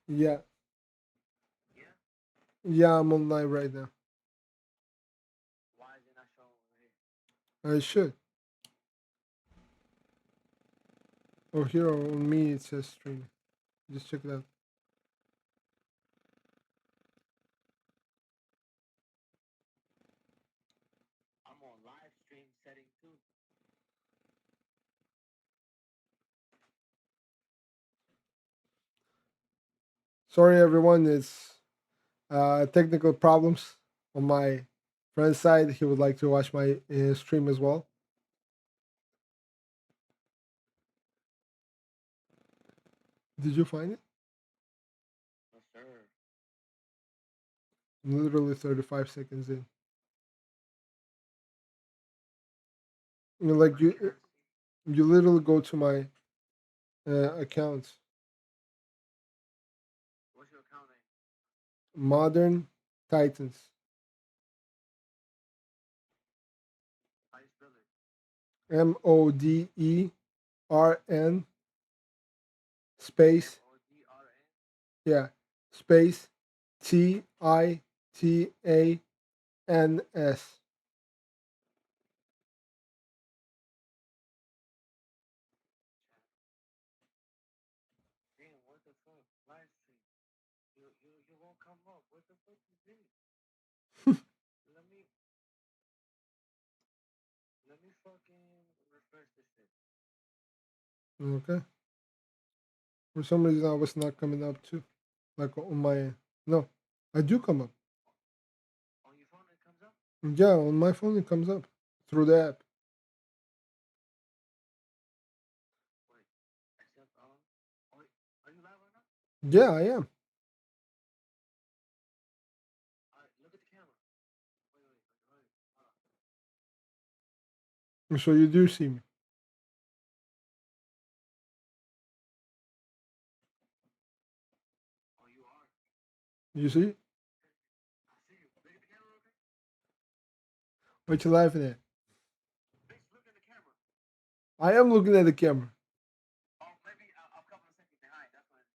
Yeah, yeah, I'm online right now. I should. Oh, here on me it says stream. Just check it out. Sorry, everyone. It's technical problems on my friend's side. He would like to watch my stream as well. Did you find it? I'm literally 35 seconds in. Like you literally go to my account. Modern Titans. MODERN space, yeah, space TITANS. Okay. For some reason, I was not coming up too. Like on my. No, I do come up. Yeah, on my phone it comes up through the app. Yeah, I am. So you do see me. You see? What you laughing at? I am looking at the camera.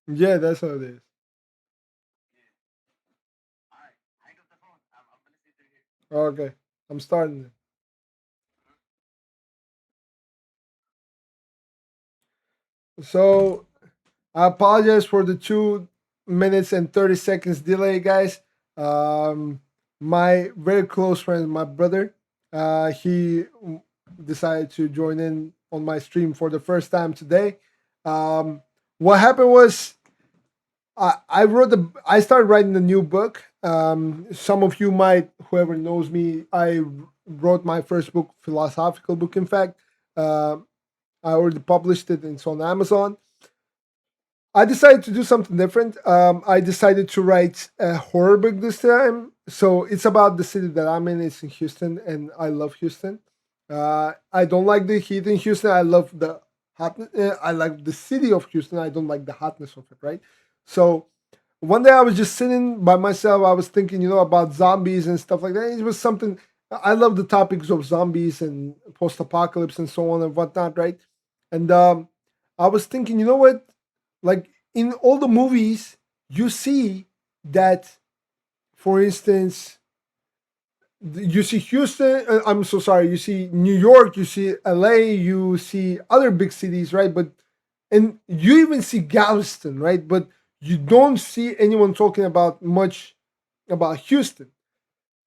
Yeah, that's how it is. Okay, I'm starting it. So I apologize for the 2 minutes and 30 seconds delay, guys. Um, my very close friend, my brother, he decided to join in on my stream for the first time today. Um, what happened was I started writing a new book. Some of you might, whoever knows me, I wrote my first book, philosophical book. In fact, uh, I already published it. And it's on Amazon. I decided to do something different. I decided to write a horror book this time. So it's about the city that I'm in. It's in Houston, and I love Houston. I don't like the heat in Houston. I love the hot. I like the city of Houston. I don't like the hotness of it. Right. So one day I was just sitting by myself. I was thinking, about zombies and stuff like that. It was something. I love the topics of zombies and post-apocalypse and so on and whatnot. Right. And I was thinking, you know what? Like in all the movies, you see that, for instance, you see Houston. I'm so sorry. You see New York. You see LA. You see other big cities, right? And you even see Galveston, right? But you don't see anyone talking about much about Houston.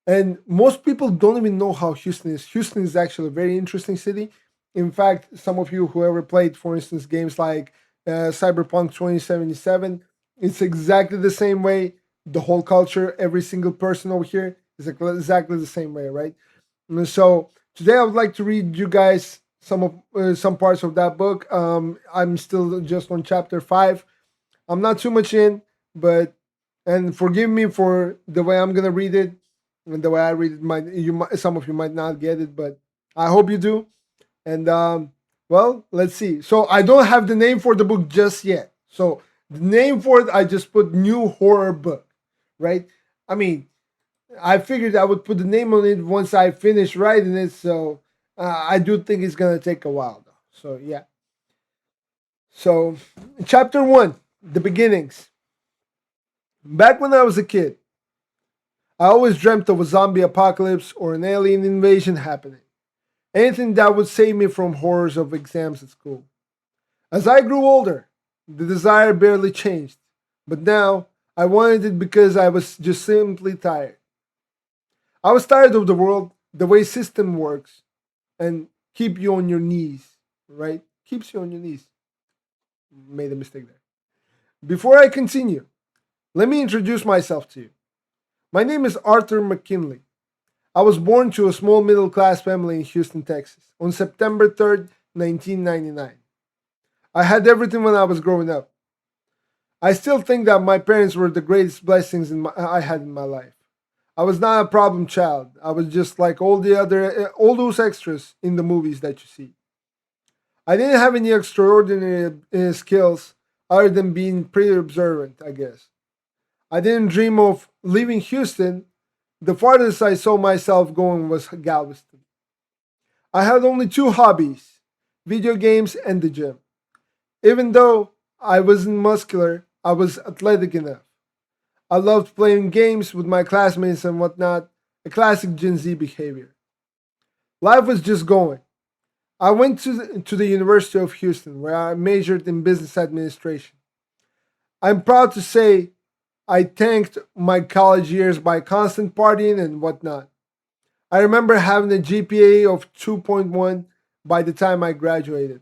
And most people don't even know how Houston is. Houston is actually a very interesting city. In fact, some of you who ever played, for instance, games like Cyberpunk 2077, it's exactly the same way. The whole culture, every single person over here is exactly the same way, right? And so today I would like to read you guys some parts of that book. I'm still just on chapter 5. I'm not too much in, but and forgive me for the way I'm gonna read it and the way I read it. Some of you might not get it, but I hope you do. And well, let's see. So I don't have the name for the book just yet. So the name for it, I just put new horror book, right? I mean, I figured I would put the name on it once I finish writing it. So I do think it's gonna take a while though. So yeah. So chapter 1, the beginnings. Back when I was a kid, I always dreamt of a zombie apocalypse or an alien invasion happening. Anything that would save me from horrors of exams at school. As I grew older, the desire barely changed. But now, I wanted it because I was just simply tired. I was tired of the world, the way system works, and keep you on your knees, right? Keeps you on your knees. Made a mistake there. Before I continue, let me introduce myself to you. My name is Arthur McKinley. I was born to a small middle class family in Houston, Texas, on September 3rd, 1999. I had everything when I was growing up. I still think that my parents were the greatest blessings I had in my life. I was not a problem child. I was just like all those extras in the movies that you see. I didn't have any extraordinary skills other than being pretty observant, I guess. I didn't dream of leaving Houston. The farthest I saw myself going was Galveston. I had only two hobbies: video games and the gym. Even though I wasn't muscular, I was athletic enough. I loved playing games with my classmates and whatnot, a classic Gen Z behavior. Life was just going. I went to the University of Houston, where I majored in business administration. I'm proud to say I tanked my college years by constant partying and whatnot. I remember having a GPA of 2.1 by the time I graduated.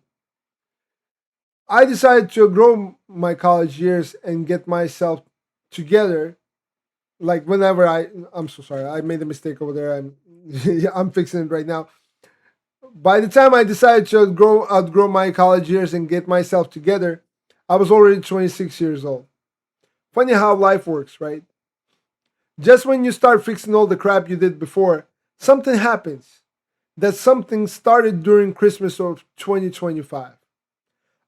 I decided to grow my college years and get myself together. Like I'm so sorry, I made a mistake over there. I'm fixing it right now. By the time I decided to outgrow my college years and get myself together, I was already 26 years old. Funny how life works, right? Just when you start fixing all the crap you did before, something happens. That something started during Christmas of 2025.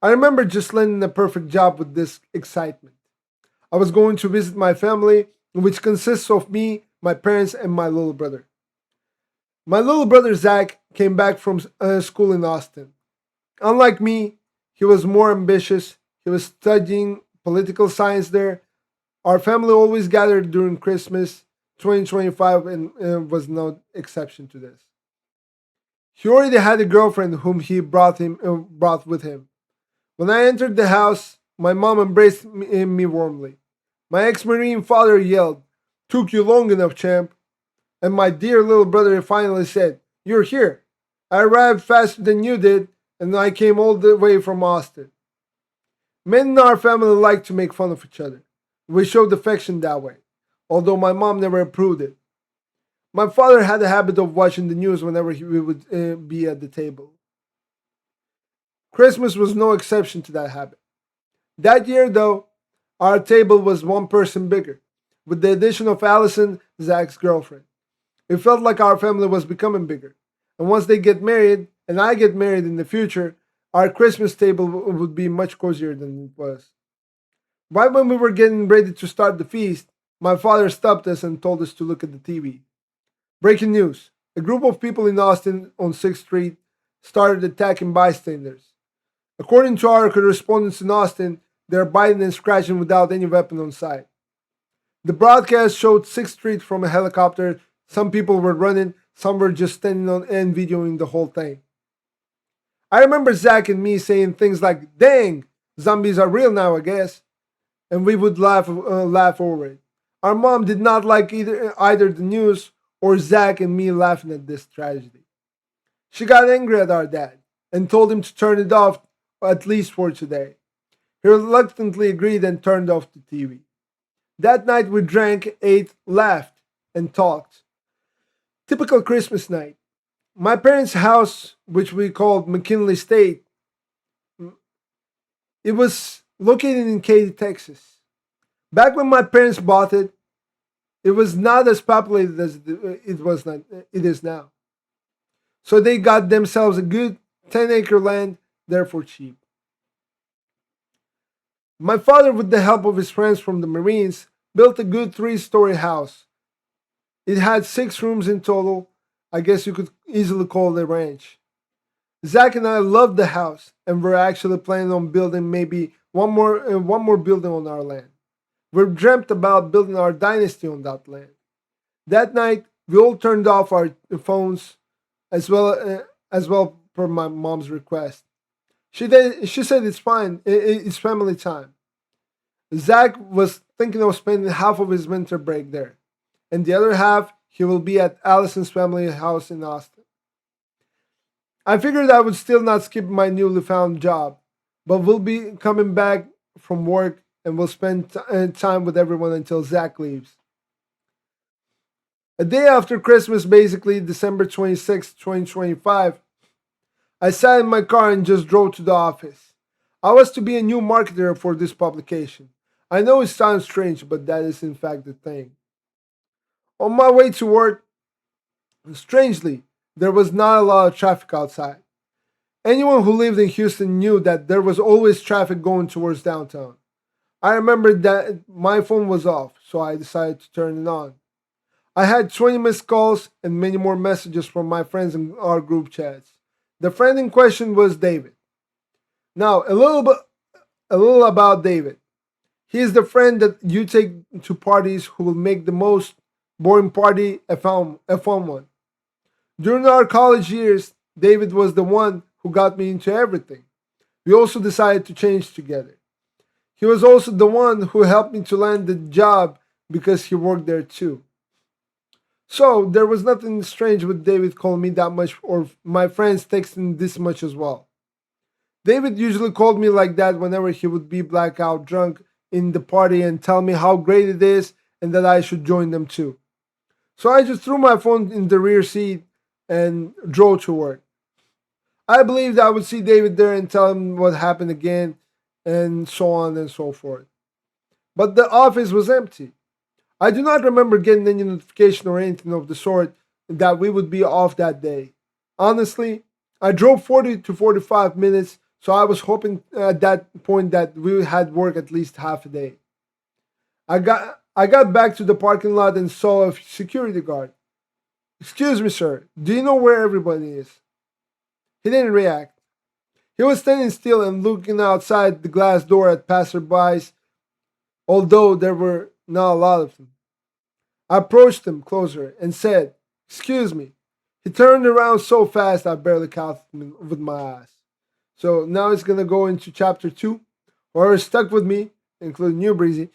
I remember just landing a perfect job with this excitement. I was going to visit my family, which consists of me, my parents, and my little brother. My little brother Zach came back from school in Austin. Unlike me, he was more ambitious. He was studying political science there. Our family always gathered during Christmas 2025 and was no exception to this. He already had a girlfriend whom he brought with him. When I entered the house, my mom embraced me warmly. My ex-marine father yelled, "Took you long enough, champ." And my dear little brother finally said, "You're here. I arrived faster than you did, and I came all the way from Austin." Men in our family like to make fun of each other. We showed affection that way, although my mom never approved it. My father had a habit of watching the news whenever we would be at the table. Christmas was no exception to that habit. That year, though, our table was one person bigger, with the addition of Allison, Zach's girlfriend. It felt like our family was becoming bigger, and once they get married, and I get married in the future, our Christmas table would be much cozier than it was. Right when we were getting ready to start the feast, my father stopped us and told us to look at the TV. Breaking news: a group of people in Austin on 6th Street started attacking bystanders. According to our correspondents in Austin, they're biting and scratching without any weapon on sight. The broadcast showed 6th Street from a helicopter. Some people were running, some were just standing on and videoing the whole thing. I remember Zach and me saying things like, "Dang, zombies are real now, I guess." And we would laugh over it. Our mom did not like either the news or Zach and me laughing at this tragedy. She got angry at our dad and told him to turn it off, at least for today. He reluctantly agreed and turned off the TV. That night we drank, ate, laughed, and talked. Typical Christmas night. My parents' house, which we called McKinley State, it was located in Katy, Texas. Back when my parents bought it, it was not as populated as it is now. So they got themselves a good 10-acre land there for cheap. My father, with the help of his friends from the Marines, built a good 3-story house. It had 6 rooms in total. I guess you could easily call it a ranch. Zach and I loved the house, and we're actually planning on building maybe one more building on our land. We dreamt about building our dynasty on that land. That night, we all turned off our phones as well per my mom's request. She said it's fine. It's family time. Zach was thinking of spending half of his winter break there, and the other half he will be at Allison's family house in Austin. I figured I would still not skip my newly found job, but we'll be coming back from work and we'll spend time with everyone until Zach leaves. A day after Christmas, basically December 26th, 2025, I sat in my car and just drove to the office. I was to be a new marketer for this publication. I know it sounds strange, but that is in fact the thing. On my way to work, strangely, there was not a lot of traffic outside. Anyone who lived in Houston knew that there was always traffic going towards downtown. I remembered that my phone was off, so I decided to turn it on. I had 20 missed calls and many more messages from my friends in our group chats. The friend in question was David. Now, a little about David. He is the friend that you take to parties who will make the most boring party a fun one. During our college years, David was the one who got me into everything. We also decided to change together. He was also the one who helped me to land the job because he worked there too. So there was nothing strange with David calling me that much or my friends texting this much as well. David usually called me like that whenever he would be blackout drunk in the party and tell me how great it is and that I should join them too. So I just threw my phone in the rear seat and drove to work. I believed I would see David there and tell him what happened again and so on and so forth. But the office was empty. I do not remember getting any notification or anything of the sort that we would be off that day. Honestly, I drove 40 to 45 minutes, so I was hoping at that point that we had work at least half a day. I got back to the parking lot and saw a security guard. Excuse me, sir, do you know where everybody is? He didn't react. He was standing still and looking outside the glass door at passerbys, although there were not a lot of them. I approached him closer and said, "Excuse me." He turned around so fast I barely caught him with my eyes. So now it's gonna go into chapter two. Or stuck with me, including you, Breezy.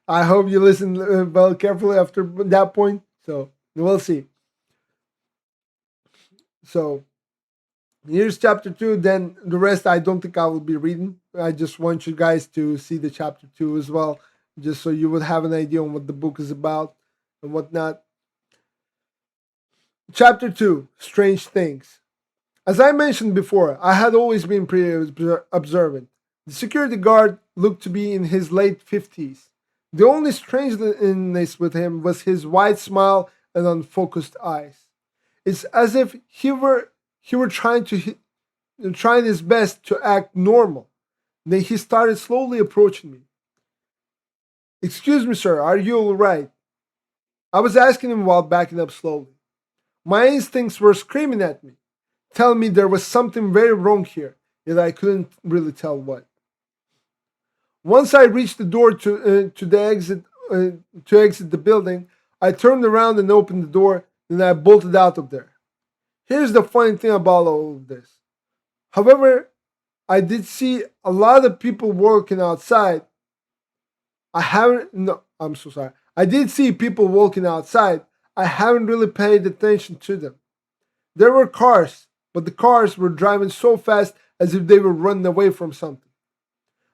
I hope you listen well carefully after that point. So we'll see. So here's chapter two. Then the rest I don't think I will be reading. I just want you guys to see the chapter two as well, just so you would have an idea on what the book is about and whatnot. Chapter two: Strange Things. As I mentioned before, I had always been pretty observant. The security guard looked to be in his late 50s. The only strangeness with him was his wide smile and unfocused eyes. It's as if he were trying his best to act normal. Then he started slowly approaching me. "Excuse me, sir, are you all right?" I was asking him while backing up slowly. My instincts were screaming at me, telling me there was something very wrong here, yet I couldn't really tell what. Once I reached the door to exit the building, I turned around and opened the door. Then I bolted out of there. Here's the funny thing about all of this. However, I did see a lot of people working outside. I haven't. No, I'm so sorry. I did see people walking outside. I haven't really paid attention to them. There were cars, but the cars were driving so fast as if they were running away from something.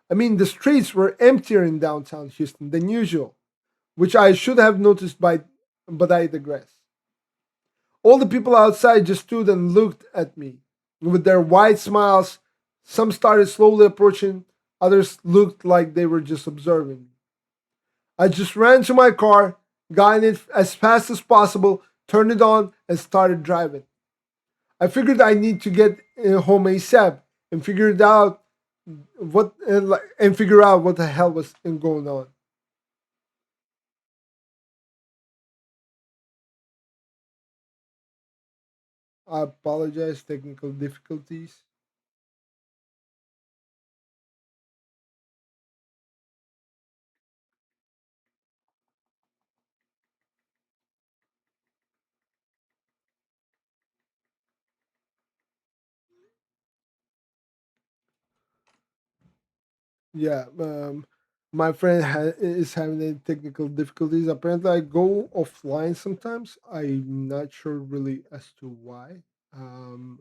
I mean, the streets were emptier in downtown Houston than usual, which I should have noticed but I digress. All the people outside just stood and looked at me with their wide smiles. Some started slowly approaching, others looked like they were just observing me. I just ran to my car, got in it as fast as possible, turned it on, and started driving. I figured I need to get home ASAP and figure out what the hell was going on. I apologize, technical difficulties. Yeah, my friend is having any technical difficulties. Apparently, I go offline sometimes. I'm not sure really as to why. Um,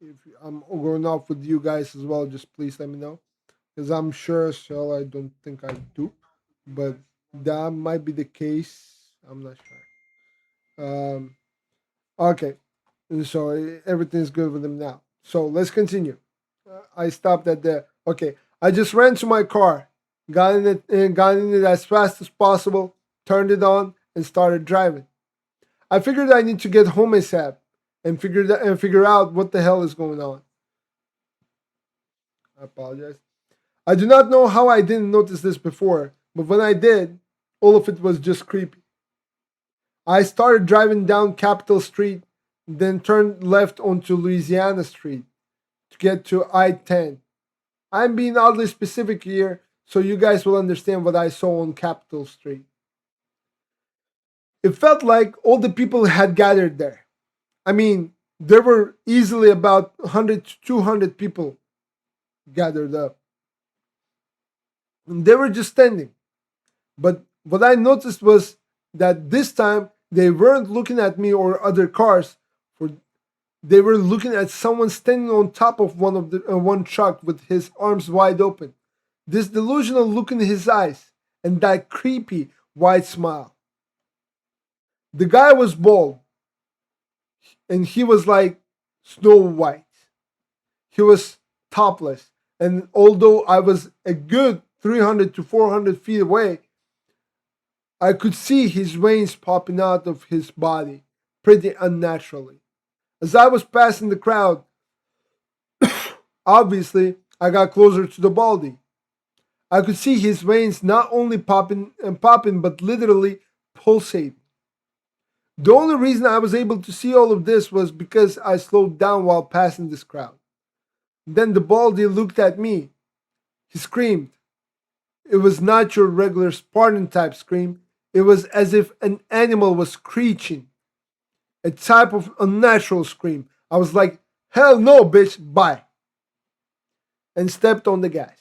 if I'm going off with you guys as well, just please let me know because I'm sure as hell I don't think I do, but that might be the case. I'm not sure. Okay, so everything's good with him now. So let's continue. I stopped at the okay. I just ran to my car, got in it as fast as possible, turned it on, and started driving. I figured I need to get home ASAP and figure out what the hell is going on. I apologize. I do not know how I didn't notice this before, but when I did, all of it was just creepy. I started driving down Capitol Street, then turned left onto Louisiana Street to get to I-10. I'm being oddly specific here so you guys will understand what I saw on Capitol Street. It felt like all the people had gathered there. I mean, there were easily about 100 to 200 people gathered up. And they were just standing. But what I noticed was that this time they weren't looking at me or other cars, for they were looking at someone standing on top of one truck with his arms wide open. This delusional look in his eyes and that creepy wide smile. The guy was bald and he was like Snow White. He was topless. And although I was a good 300 to 400 feet away, I could see his veins popping out of his body pretty unnaturally. As I was passing the crowd, obviously, I got closer to the baldy. I could see his veins not only popping and popping, but literally pulsating. The only reason I was able to see all of this was because I slowed down while passing this crowd. Then the baldy looked at me. He screamed. It was not your regular Spartan type scream. It was as if an animal was screeching, a type of unnatural scream. I was like, hell no, bitch, bye, and stepped on the gas.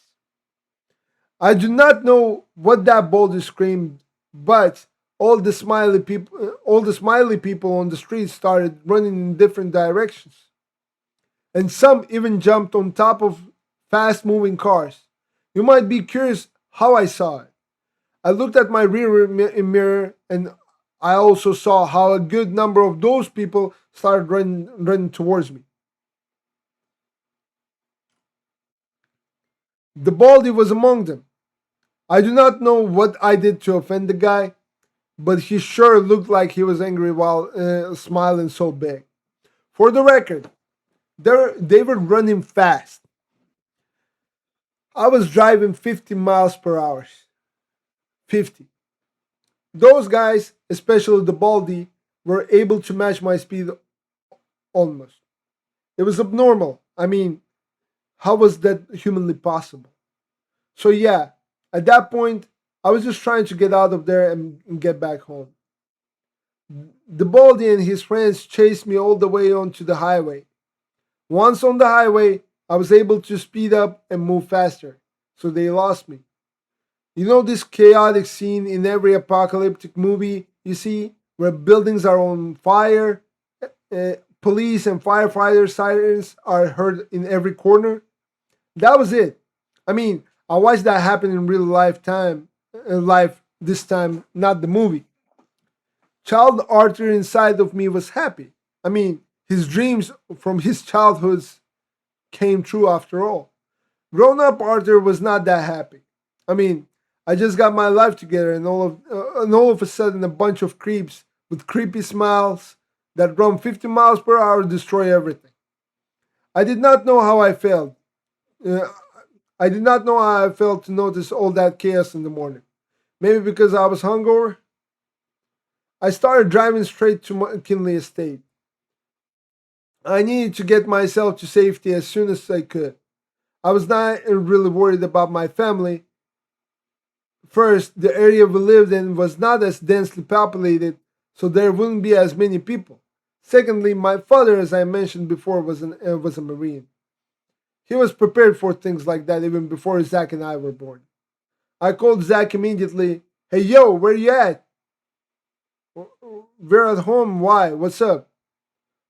I do not know what that baldy screamed, but all the smiley people on the street started running in different directions, and some even jumped on top of fast-moving cars. You might be curious how I saw it. I looked at my mirror, and I also saw how a good number of those people started running towards me. The baldy was among them. I do not know what I did to offend the guy, but he sure looked like he was angry while smiling so big. For the record, they were running fast. I was driving 50 miles per hour. 50. Those guys, especially the baldy, were able to match my speed almost. It was abnormal. I mean, how was that humanly possible? So, yeah, at that point, I was just trying to get out of there and get back home. The baldy and his friends chased me all the way onto the highway. Once on the highway, I was able to speed up and move faster, so they lost me. You know this chaotic scene in every apocalyptic movie you see, where buildings are on fire, police and firefighter sirens are heard in every corner? That was it. I mean, I watched that happen in real life this time, not the movie. Child Arthur inside of me was happy. I mean, his dreams from his childhoods came true after all. Grown up Arthur was not that happy. I mean, I just got my life together, and all of a sudden, a bunch of creeps with creepy smiles that run 50 miles per hour destroy everything. I did not know how I felt. Uh, I did not know how I felt to notice all that chaos in the morning. Maybe because I was hungover. I started driving straight to McKinley Estate. I needed to get myself to safety as soon as I could. I was not really worried about my family. First, the area we lived in was not as densely populated, so there wouldn't be as many people. Secondly, my father, as I mentioned before, was a Marine. He was prepared for things like that even before Zach and I were born. I called Zach immediately. Hey, yo, where you at? We're at home. Why? What's up?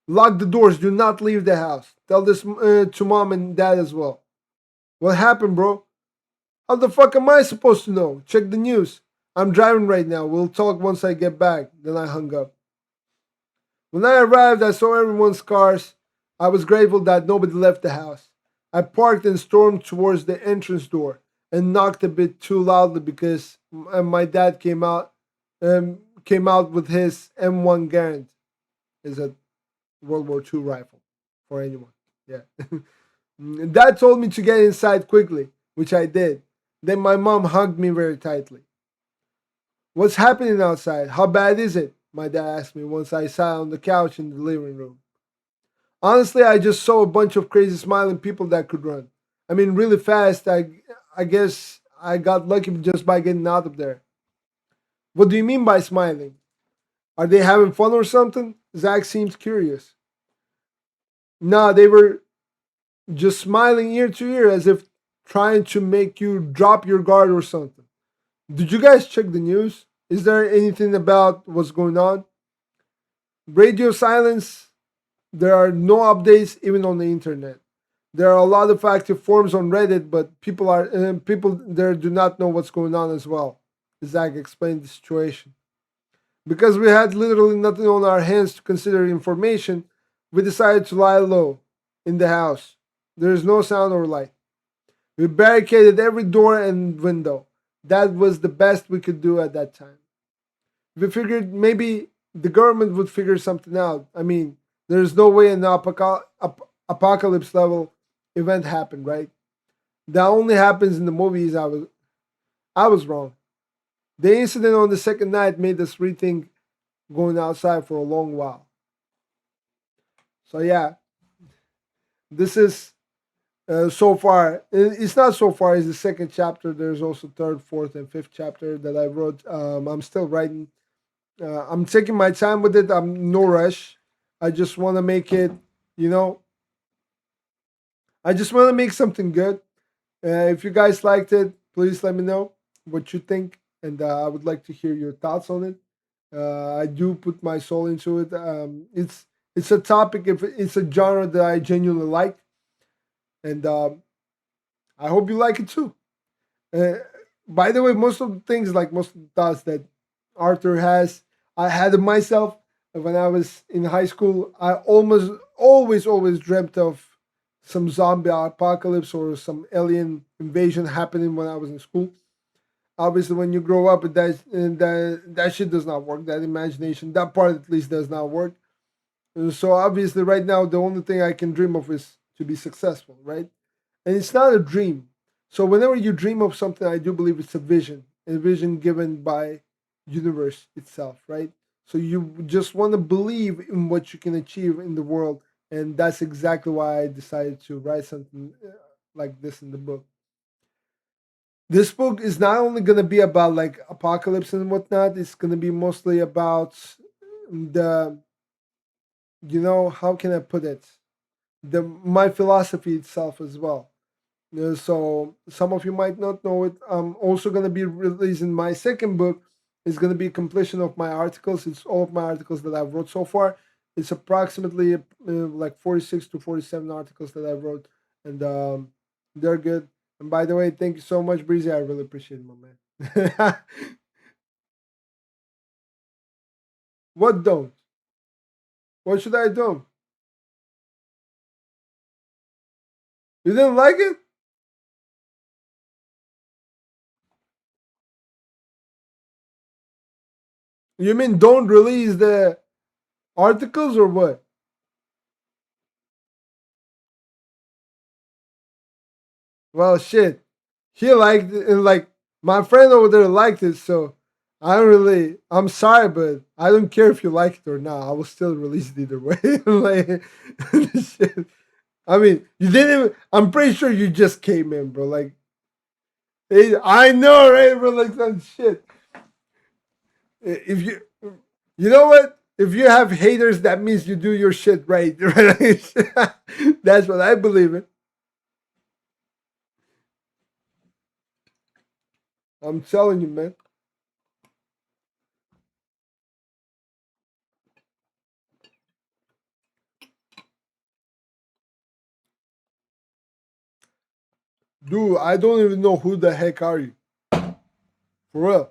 Lock the doors. Do not leave the house. Tell this to mom and dad as well. What happened, bro? How the fuck am I supposed to know? Check the news. I'm driving right now. We'll talk once I get back. Then I hung up. When I arrived, I saw everyone's cars. I was grateful that nobody left the house. I parked and stormed towards the entrance door and knocked a bit too loudly because my dad came out with his M1 Garand. Is a World War II rifle for anyone. Yeah. Dad told me to get inside quickly, which I did. Then my mom hugged me very tightly. What's happening outside? How bad is it? My dad asked me once I sat on the couch in the living room. Honestly, I just saw a bunch of crazy smiling people that could run. I mean, really fast. I guess I got lucky just by getting out of there. What do you mean by smiling? Are they having fun or something? Zach seems curious. Nah, they were just smiling ear to ear as if trying to make you drop your guard or something. Did you guys check the news? Is there anything about what's going on? Radio silence. There are no updates even on the internet. There are a lot of active forums on Reddit, but people there do not know what's going on as well. Zach explained the situation. Because we had literally nothing on our hands to consider information, we decided to lie low in the house. There is no sound or light. We barricaded every door and window. That was the best we could do at that time. We figured maybe the government would figure something out. I mean, there's no way an apocalypse level event happened, right? That only happens in the movies. I was wrong. The incident on the second night made us rethink going outside for a long while. So yeah, this is so far. It's not so far. It's the second chapter. There's also third, fourth, and fifth chapter that I wrote. I'm still writing. I'm taking my time with it. I'm no rush. I just want to make it. You know, I just want to make something good. If you guys liked it, please let me know what you think, and I would like to hear your thoughts on it. I do put my soul into it. It's a topic. If it's a genre that I genuinely like, and I hope you like it too. Uh, by the way, most of the things, like most of the thoughts that Arthur has, I had it myself when I was in high school. I almost always dreamt of some zombie apocalypse or some alien invasion happening when I was in school. Obviously, when you grow up, that shit does not work. That imagination, that part at least, does not work. So obviously, right now, the only thing I can dream of is to be successful, right? And it's not a dream. So whenever you dream of something, I do believe it's a vision given by universe itself, right? So you just want to believe in what you can achieve in the world, and that's exactly why I decided to write something like this in the book. This book is not only going to be about like apocalypse and whatnot. It's going to be mostly about the, how can I put it, the my philosophy itself as well. So some of you might not know it. I'm also going to be releasing my second book. It's going to be a completion of my articles. It's all of my articles that I've wrote so far. It's approximately like 46 to 47 articles that I wrote, and they're good. And by the way, thank you so much, Breezy. I really appreciate it, my man. What don't? What should I do? You didn't like it? You mean don't release the articles or what? Well, shit. He liked it, and like my friend over there liked it, so I don't really. I'm sorry, but I don't care if you like it or not. I will still release it either way. Like, shit. I mean, you didn't even. I'm pretty sure you just came in, bro. Like, I know, right, bro? Like some shit. If you know what? If you have haters, that means you do your shit right. Right? That's what I believe in. I'm telling you, man. Dude, I don't even know who the heck are you. For real.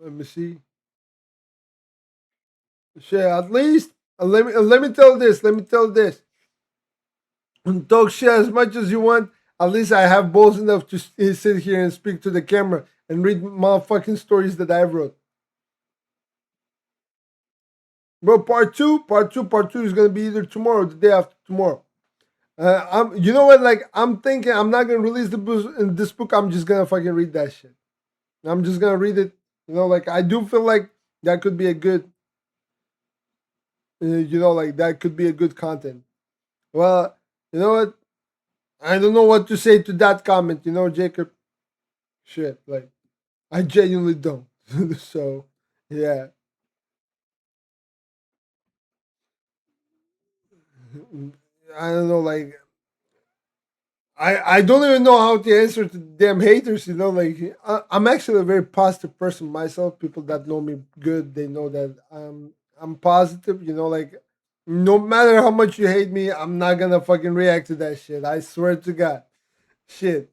Let me see. Shit, at least let me tell this. Let me tell this. Talk shit as much as you want. At least I have balls enough to sit here and speak to the camera and read motherfucking stories that I wrote. Bro, part two is gonna be either tomorrow or the day after tomorrow. You know what? Like, I'm thinking I'm not gonna release this book. I'm just gonna fucking read that shit. I'm just gonna read it. Like, I do feel like that could be a good, like that could be a good content. Well, you know what? I don't know what to say to that comment. Jacob. Shit, like I genuinely don't. So, yeah, I don't know. Like, I don't even know how to answer to damn haters. Like, I'm actually a very positive person myself. People that know me good, they know that I'm positive. Like, no matter how much you hate me, I'm not gonna fucking react to that shit. I swear to God, shit.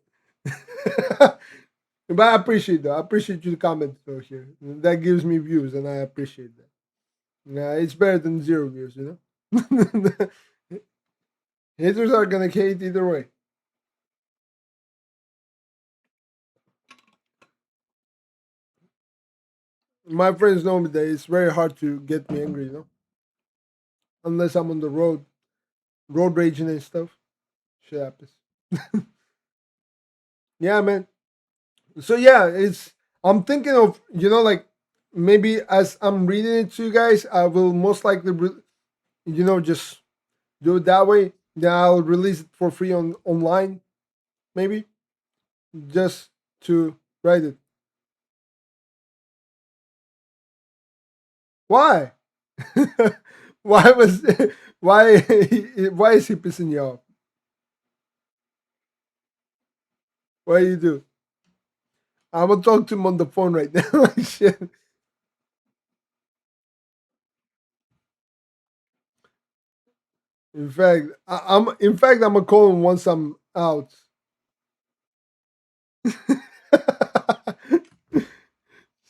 But I appreciate that. I appreciate you to comment though here. That gives me views, and I appreciate that. Yeah, it's better than zero views. Haters are gonna hate either way. My friends know me that it's very hard to get me angry, unless I'm on the road raging and stuff. Shit happens. Yeah, man. So yeah, I'm thinking of like maybe as I'm reading it to you guys, I will most likely just do it that way. Then I'll release it for free online, maybe just to write it. Why? why was why why is he pissing you off? What do you do? I'm gonna talk to him on the phone right now. Like, shit. In fact, I'm gonna call him once I'm out.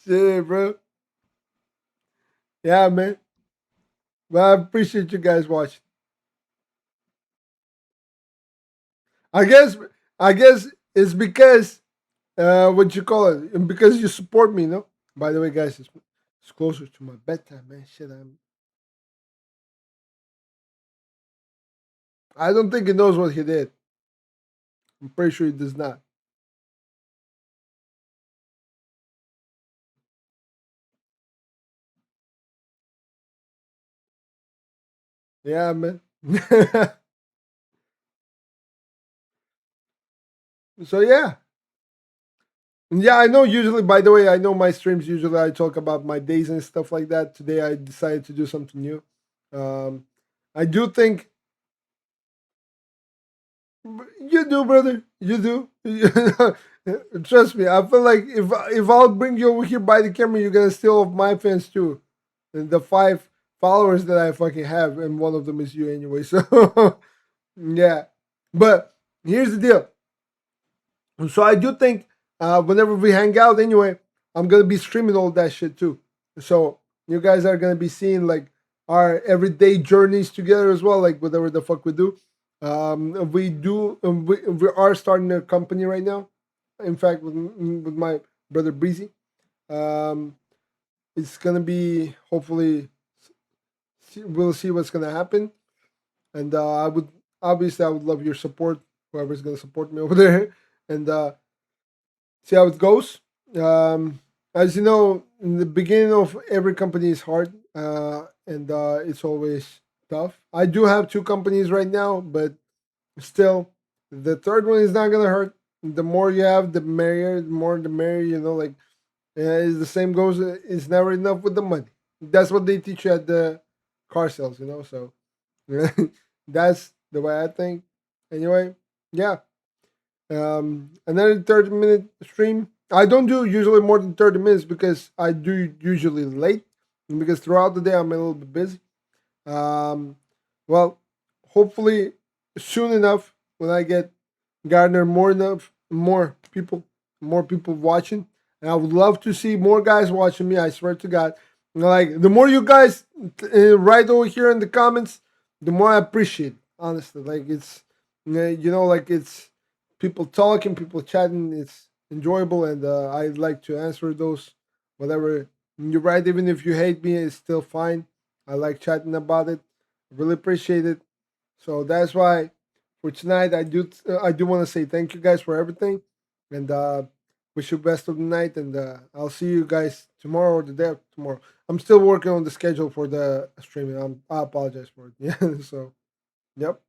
Shit, bro. Yeah, man. But I appreciate you guys watching. I guess I guess it's because what you call it, because you support me. By the way, guys, it's closer to my bedtime, man. Shit, I don't think he knows what he did. I'm pretty sure he does not. Yeah, man. So yeah. Yeah, I know. Usually, by the way, I know my streams. Usually, I talk about my days and stuff like that. Today, I decided to do something new. Um, I do think you do, brother. You do. Trust me. I feel like if I'll bring you over here by the camera, you're gonna steal off my fans too, and the 5 followers that I fucking have, and one of them is you anyway. So yeah, but here's the deal. So I do think whenever we hang out anyway, I'm gonna be streaming all that shit too. So you guys are gonna be seeing like our everyday journeys together as well, like whatever the fuck we do. We are starting a company right now. In fact, with my brother Breezy, um, it's gonna be hopefully we'll see what's gonna happen. And I would obviously I would love your support, whoever's gonna support me over there, and see how it goes. As you know, in the beginning of every company is hard, and it's always tough. I do have 2 companies right now, but still, the third one is not gonna hurt. The more you have, the merrier. The more the merrier. Like it's the same goes. It's never enough with the money. That's what they teach you at the car sales. So That's the way I think. Anyway, yeah. Another 30-minute stream. I don't do usually more than 30 minutes because I do usually late, and because throughout the day I'm a little bit busy. Um, well, hopefully soon enough when I get garner more people watching, and I would love to see more guys watching me. I swear to God, like the more you guys write over here in the comments, the more I appreciate. Honestly, like it's like it's people talking, people chatting. It's enjoyable, and I like to answer those whatever you write. Even if you hate me, it's still fine. I like chatting about it. Really appreciate it. So that's why for tonight I do want to say thank you guys for everything, and wish you best of the night. And I'll see you guys tomorrow or the day after tomorrow. I'm still working on the schedule for the streaming. I apologize for it. Yeah. So yep.